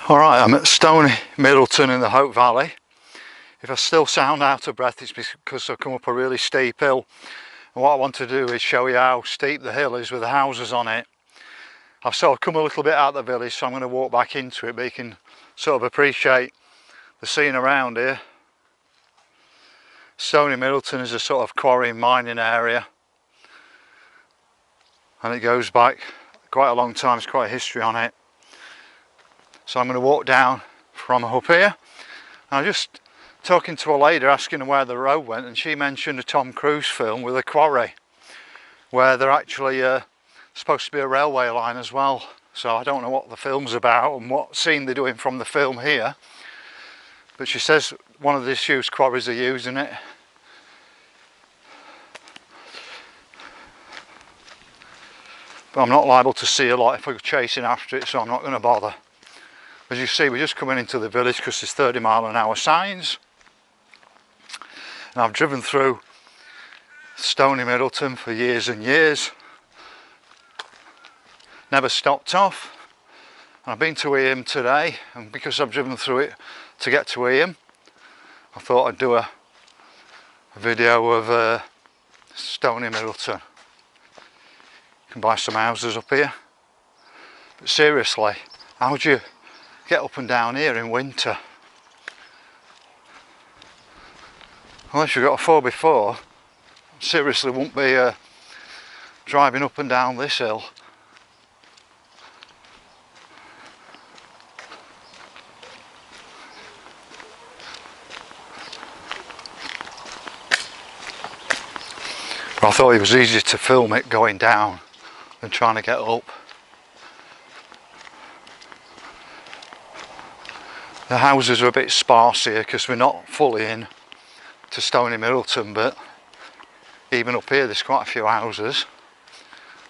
Alright, I'm at Stoney Middleton in the Hope Valley. If I still sound out of breath, it's because I've come up a really steep hill. And what I want to do is show you how steep the hill is with the houses on it. I've sort of come a little bit out of the village, so I'm going to walk back into it, but you can sort of appreciate the scene around here. Stoney Middleton is a sort of quarry mining area. And it goes back quite a long time, there's quite a history on it. So I'm going to walk down from up here. I was just talking to a lady asking her where the road went, and she mentioned a Tom Cruise film with a quarry where they're actually supposed to be a railway line as well. So I don't know what the film's about and what scene they're doing from the film here, but she says one of the disused quarries are using it. But I'm not liable to see a lot if I'm chasing after it, so I'm not going to bother. As you see, we're just coming into the village because there's 30-mile-an-hour signs. And I've driven through Stoney Middleton for years and years. Never stopped off. And I've been to Eyam today, and because I've driven through it to get to Eyam, I thought I'd do a video of Stoney Middleton. You can buy some houses up here. But seriously, how would you get up and down here in winter? Unless you've got a 4x4, seriously won't be driving up and down this hill. But I thought it was easier to film it going down than trying to get up. The houses are a bit sparse here because we're not fully in to Stoney Middleton, but even up here there's quite a few houses,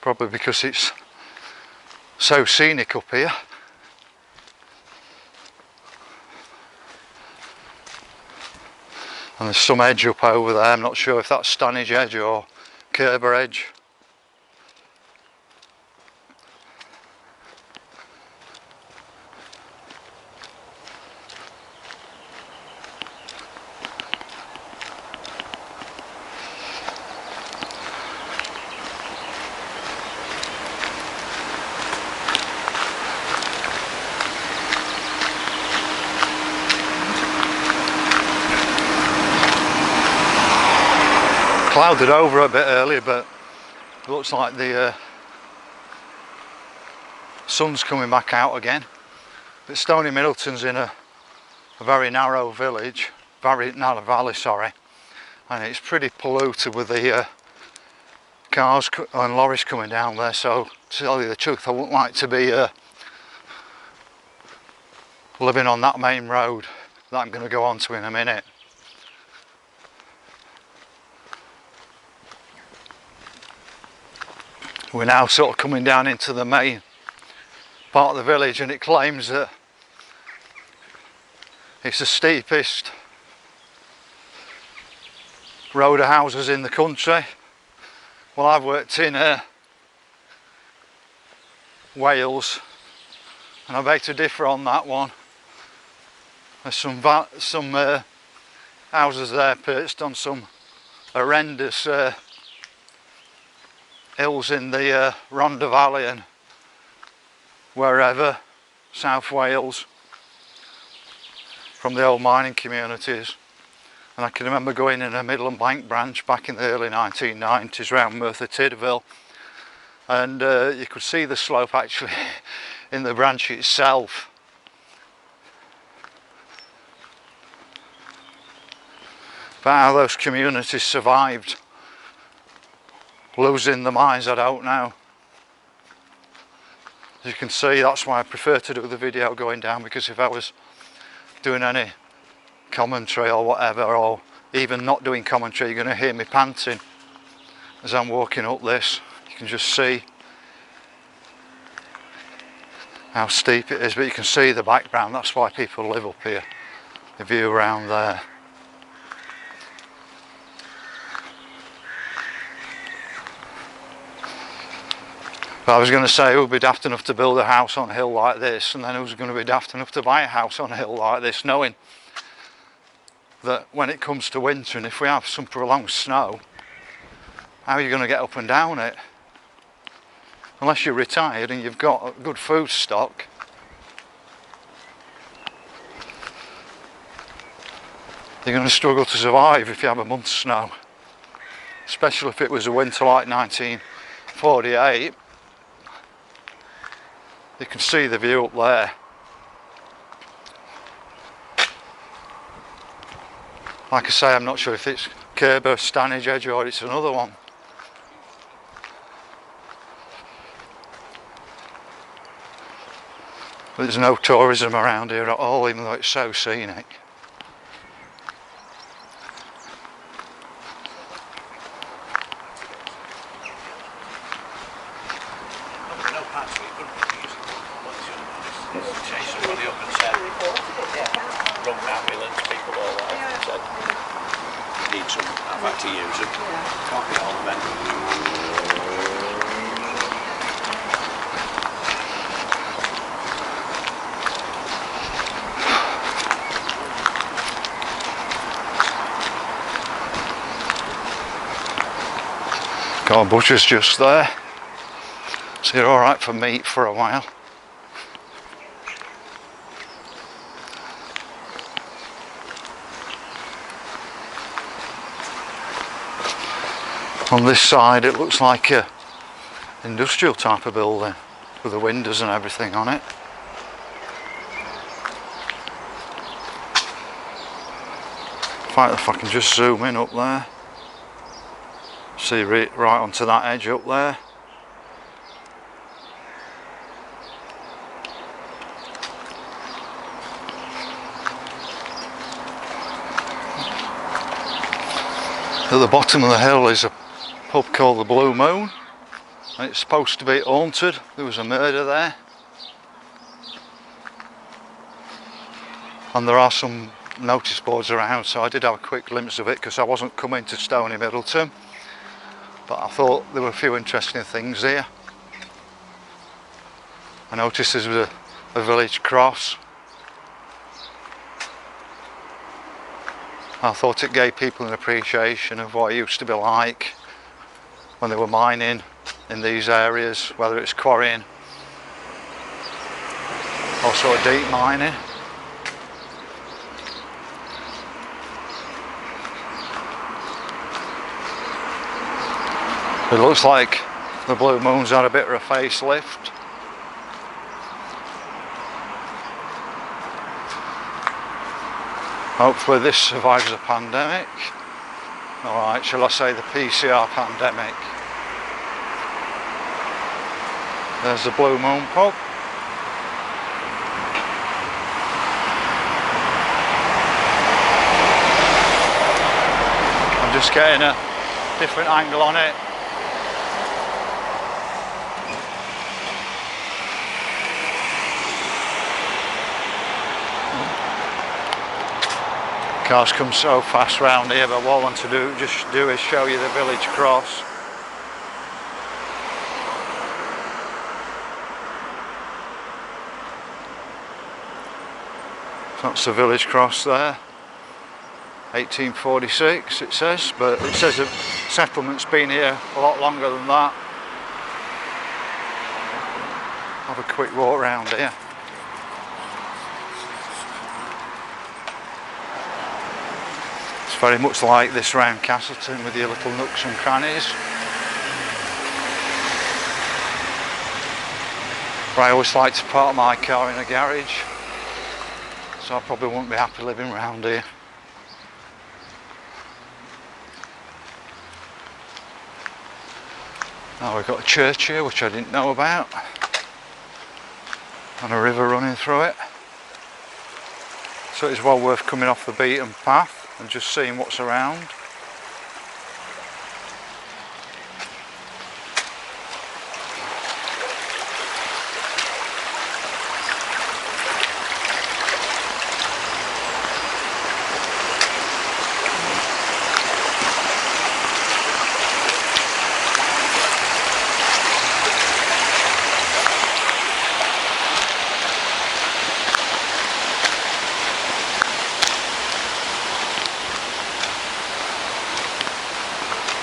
probably because it's so scenic up here. And there's some edge up over there, I'm not sure if that's Stanage Edge or Kerber Edge. Clouded over a bit earlier, but it looks like the sun's coming back out again. But Stoney Middleton's in a very narrow village, very narrow valley, sorry, and it's pretty polluted with the cars and lorries coming down there. So to tell you the truth, I wouldn't like to be living on that main road that I'm going to go on to in a minute. We're now sort of coming down into the main part of the village, and it claims that it's the steepest road of houses in the country. Well, I've worked in Wales, and I beg to differ on that one. There's some houses there perched on some horrendous hills in the Rhondda Valley and wherever, South Wales, from the old mining communities. And I can remember going in a Midland Bank branch back in the early 1990s around Merthyr Tydfil, and you could see the slope actually in the branch itself. But how those communities survived losing the mines, I don't know. As you can see, that's why I prefer to do the video going down, because if I was doing any commentary or whatever, or even not doing commentary, you're going to hear me panting as I'm walking up this. You can just see how steep it is, but you can see the background. That's why people live up here, the view around there. But I was going to say, who'd be daft enough to build a house on a hill like this, and then who's going to be daft enough to buy a house on a hill like this, knowing that when it comes to winter, and if we have some prolonged snow, how are you going to get up and down it? Unless you're retired and you've got a good food stock. You're going to struggle to survive if you have a month's snow. Especially if it was a winter like 1948. You can see the view up there. Like I say, I'm not sure if it's Kirby or Stanage Edge or it's another one. But there's no tourism around here at all, even though it's so scenic. Got a butcher's just there, so you're alright for meat for a while. On this side it looks like a industrial type of building with the windows and everything on it. In fact, if I can just zoom in up there. See right onto that edge up there. At the bottom of the hill is a pub called the Blue Moon. And it's supposed to be haunted. There was a murder there. And there are some notice boards around, so I did have a quick glimpse of it because I wasn't coming to Stoney Middleton. But I thought there were a few interesting things here. I noticed there was a village cross. I thought it gave people an appreciation of what it used to be like when they were mining in these areas, whether it's quarrying or sort of deep mining. It looks like the Blue Moon's had a bit of a facelift. Hopefully this survives the pandemic. Alright, shall I say the PCR pandemic. There's the Blue Moon pub. I'm just getting a different angle on it. Cars come so fast round here, but what I want to do is show you the village cross. That's the village cross there. 1846 it says, but it says the settlement's been here a lot longer than that. Have a quick walk round here. It's very much like this round Castleton with your little nooks and crannies. But I always like to park my car in a garage, so I probably wouldn't be happy living around here. Now we've got a church here which I didn't know about, and a river running through it. So it's well worth coming off the beaten path and just seeing what's around.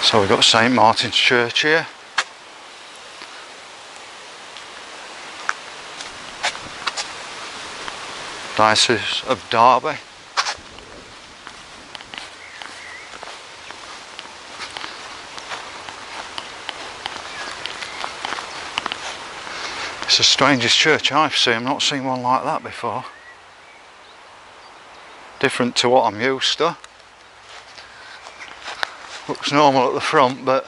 So we've got St Martin's Church here. Diocese of Derby. It's the strangest church I've seen. I've not seen one like that before. Different to what I'm used to. Looks normal at the front, but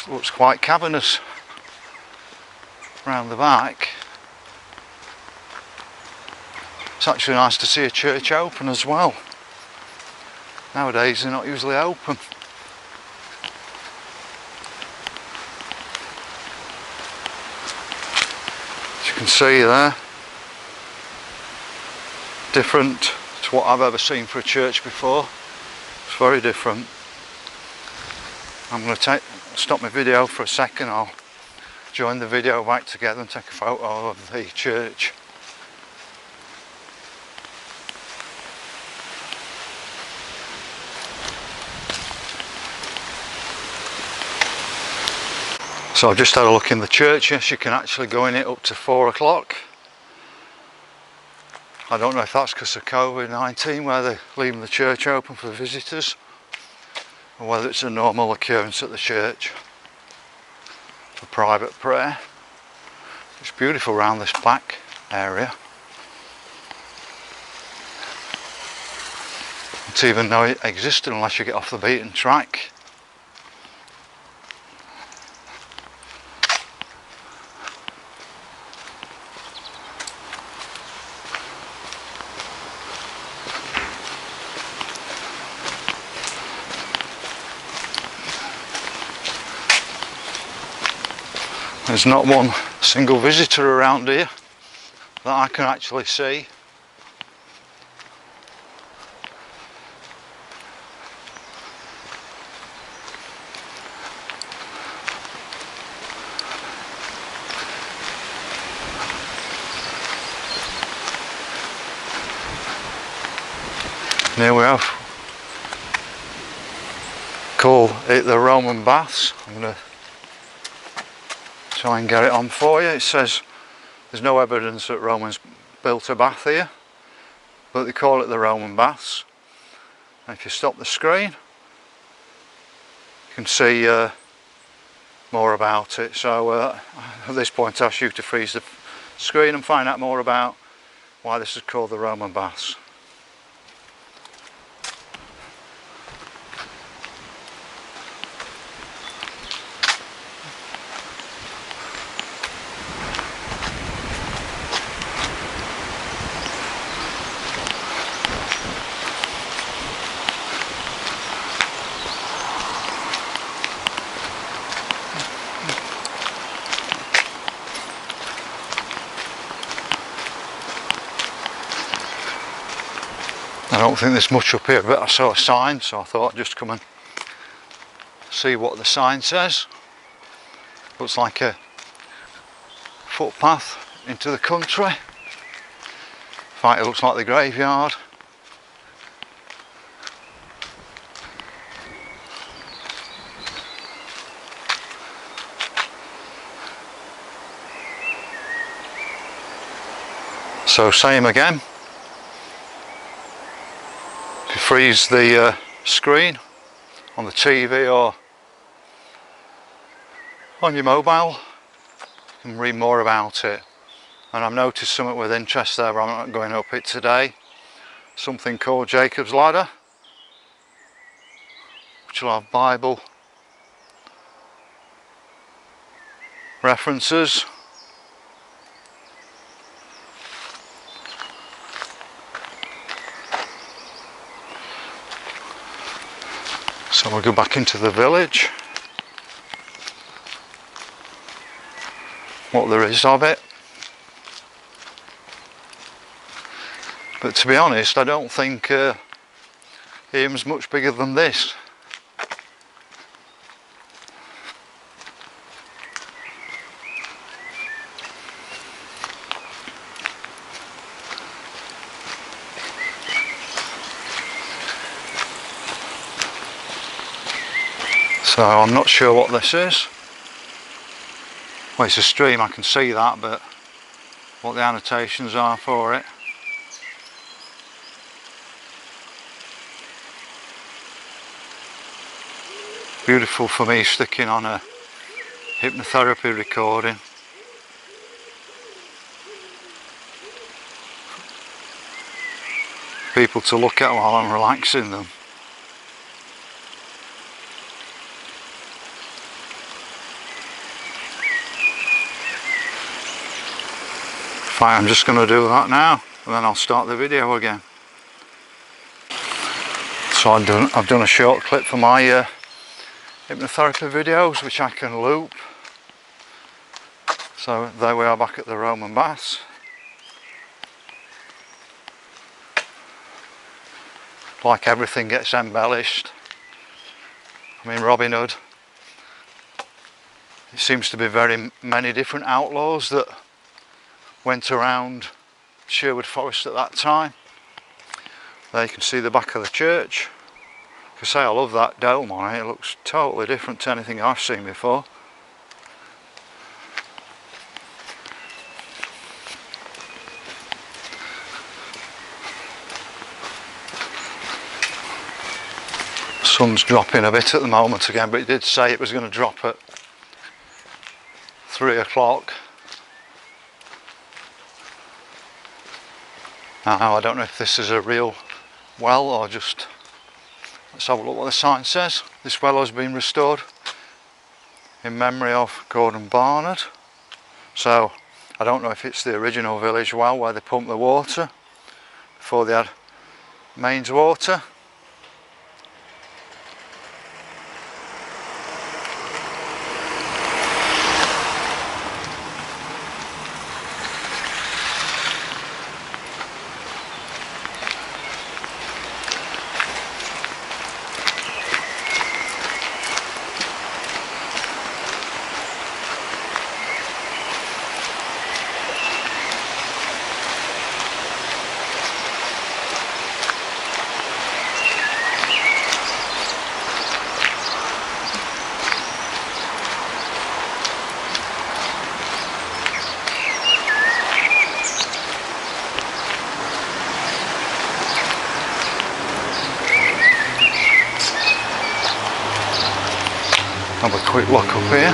looks quite cavernous round the back. It's actually nice to see a church open as well. Nowadays they're not usually open. As you can see there, different to what I've ever seen for a church before. It's very different. I'm going to stop my video for a second. I'll join the video back together and take a photo of the church. So I've just had a look in the church. Yes, you can actually go in it up to 4 o'clock. I don't know if that's because of COVID-19 where they're leaving the church open for visitors, or whether it's a normal occurrence at the church for private prayer. It's beautiful around this back area. I don't even know it existed unless you get off the beaten track. There's not one single visitor around here that I can actually see. And here we have, call it the Roman Baths. I'm going to try and get it on for you. It says there's no evidence that Romans built a bath here, but they call it the Roman Baths. And if you stop the screen, you can see more about it. So at this point I ask you to freeze the screen and find out more about why this is called the Roman Baths. I don't think there's much up here, but I saw a sign, so I thought I'd just come and see what the sign says. Looks like a footpath into the country. In fact, it looks like the graveyard. So same again. If you freeze the screen on the TV or on your mobile, you can read more about it. And I've noticed something with interest there, but I'm not going up it today. Something called Jacob's Ladder, which will have Bible references. So we'll go back into the village, what there is of it. But to be honest, I don't think Eham's much bigger than this. So I'm not sure what this is. Well, it's a stream, I can see that, but what the annotations are for it. Beautiful for me sticking on a hypnotherapy recording. People to look at while I'm relaxing them. Fine, I'm just going to do that now and then I'll start the video again. So I've done a short clip for my hypnotherapy videos which I can loop. So there we are back at the Roman baths. Like everything gets embellished. I mean, Robin Hood. It seems to be very many different outlaws that went around Sherwood Forest at that time. There you can see the back of the church. Like I say, I love that dome on it. It looks totally different to anything I've seen before. Sun's dropping a bit at the moment again, but it did say it was going to drop at 3 o'clock. Now I don't know if this is a real well or just, let's have a look what the sign says. This well has been restored in memory of Gordon Barnard. So I don't know if it's the original village well where they pumped the water before they had mains water. Have a quick look up here.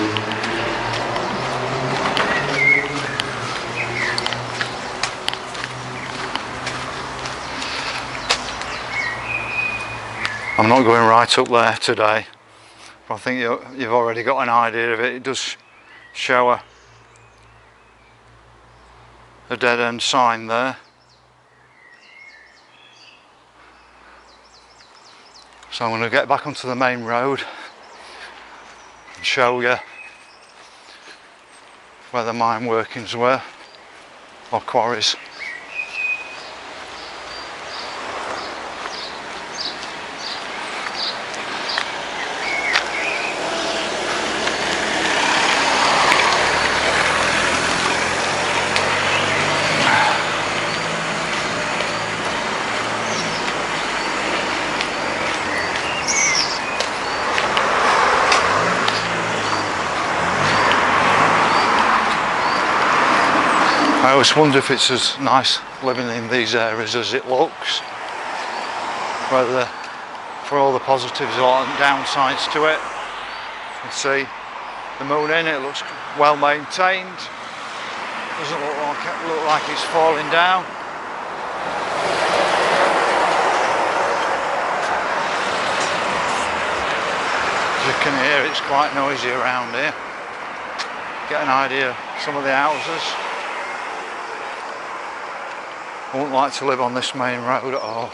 I'm not going right up there today, but I think you've already got an idea of it. It does show a dead end sign there. So I'm going to get back onto the main road and show you where the mine workings were, or quarries. I always wonder if it's as nice living in these areas as it looks, whether for all the positives or downsides to it. You can see the moon in, it looks well maintained, doesn't look like it's falling down. As you can hear, it's quite noisy around here. Get an idea of some of the houses. I wouldn't like to live on this main road at all.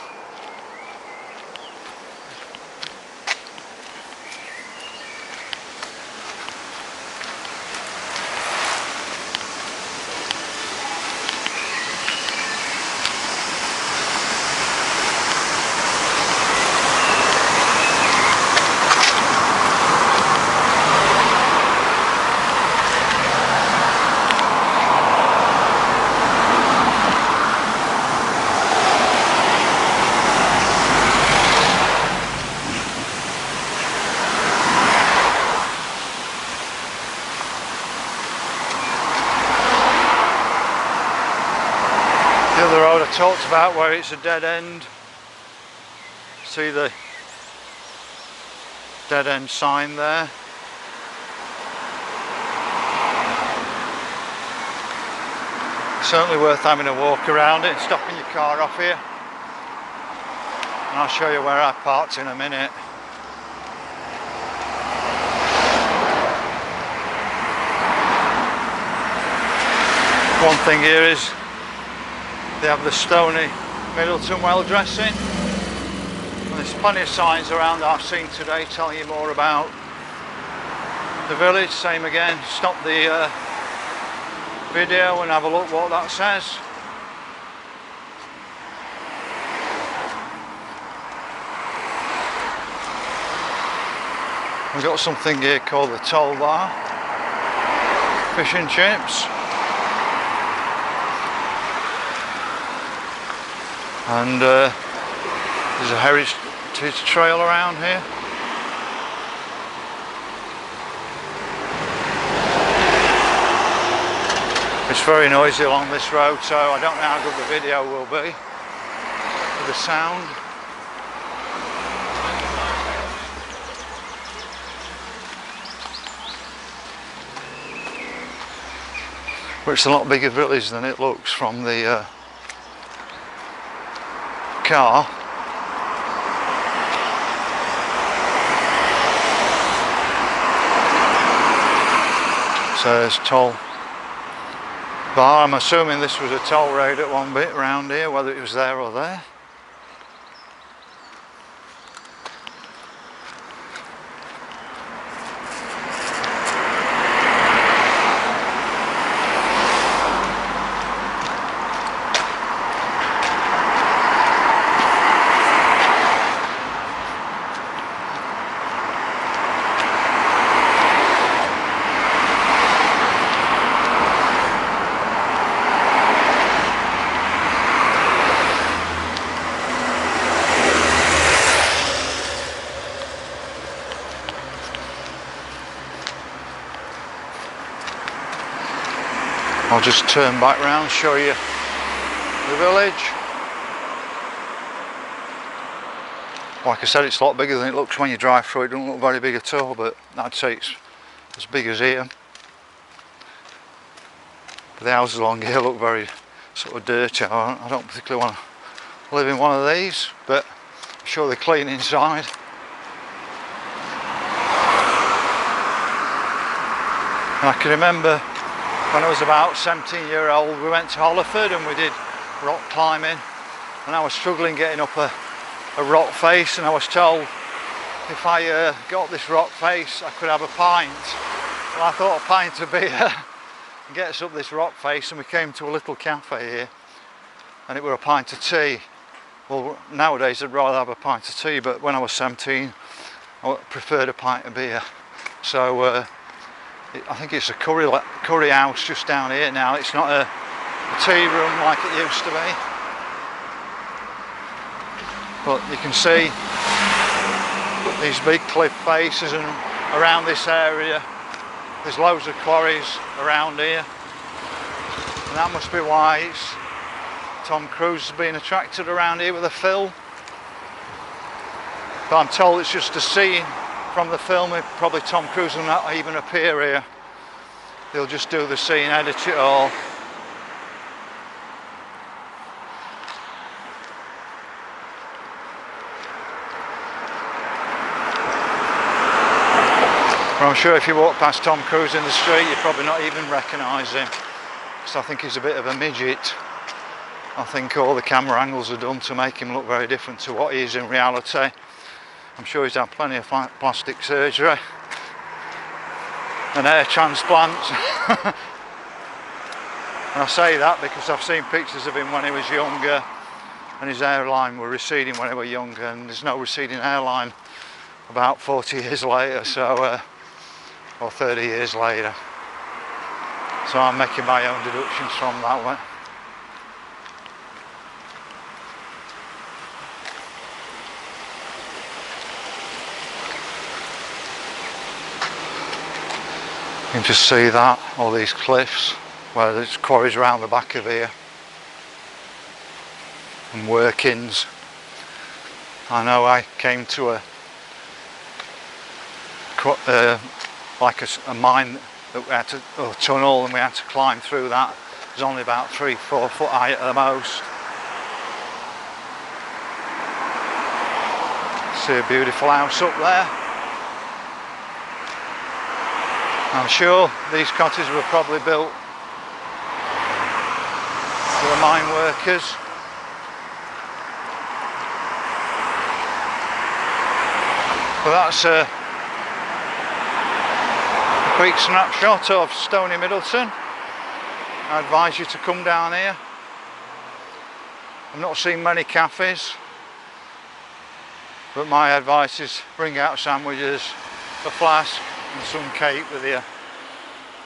The other road I talked about where it's a dead end. See the dead end sign there? Certainly worth having a walk around it, stopping your car off here. And I'll show you where I parked in a minute. One thing here is they have the Stoney Middleton well dressing. And there's plenty of signs around that I've seen today telling you more about the village. Same again, stop the video and have a look what that says. We've got something here called the Toll Bar, fish and chips. And there's a heritage trail around here. It's very noisy along this road, so I don't know how good the video will be with the sound. But it's a lot bigger village than it looks from the car. So there's Toll Bar. I'm assuming this was a toll road at one bit around here, whether it was there or there. I'll just turn back round, show you the village. Like I said, it's a lot bigger than it looks when you drive through. It doesn't look very big at all, but I'd say it's as big as here. But the houses along here look very sort of dirty. I don't particularly want to live in one of these, but I'm sure they're clean inside. And I can remember when I was about 17-year-old, we went to Holliford and we did rock climbing, and I was struggling getting up a rock face, and I was told if I got up this rock face I could have a pint. Well, I thought a pint of beer and get us up this rock face, and we came to a little cafe here and it were a pint of tea. Well, nowadays I'd rather have a pint of tea, but when I was 17 I preferred a pint of beer. So I think it's a curry house just down here now. It's not a tea room like it used to be. But you can see these big cliff faces, and around this area there's loads of quarries around here. And that must be why Tom Cruise has been attracted around here with a film. But I'm told it's just a scene from the film. Probably Tom Cruise will not even appear here. They'll just do the scene, edit it all. But I'm sure if you walk past Tom Cruise in the street you'd probably not even recognise him, because I think he's a bit of a midget. I think all the camera angles are done to make him look very different to what he is in reality. I'm sure he's had plenty of plastic surgery and hair transplants. And I say that because I've seen pictures of him when he was younger, and his hairline were receding when he was younger, and there's no receding hairline about 40 years later, so or 30 years later. So I'm making my own deductions from that one. You can just see that, all these cliffs, where there's quarries around the back of here. and workings. I know I came to a mine that we had to, or tunnel, and we had to climb through that. It was only about 3-4 foot high at the most. See a beautiful house up there. I'm sure these cottages were probably built for the mine workers. But that's a quick snapshot of Stoney Middleton. I advise you to come down here. I've not seen many cafes, but my advice is bring out sandwiches, a flask and some cake with you,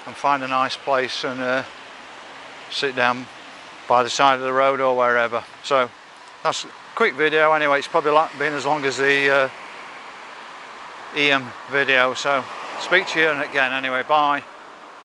and find a nice place and sit down by the side of the road or wherever. So that's a quick video anyway. It's probably been as long as the EM video, so speak to you again anyway. Bye.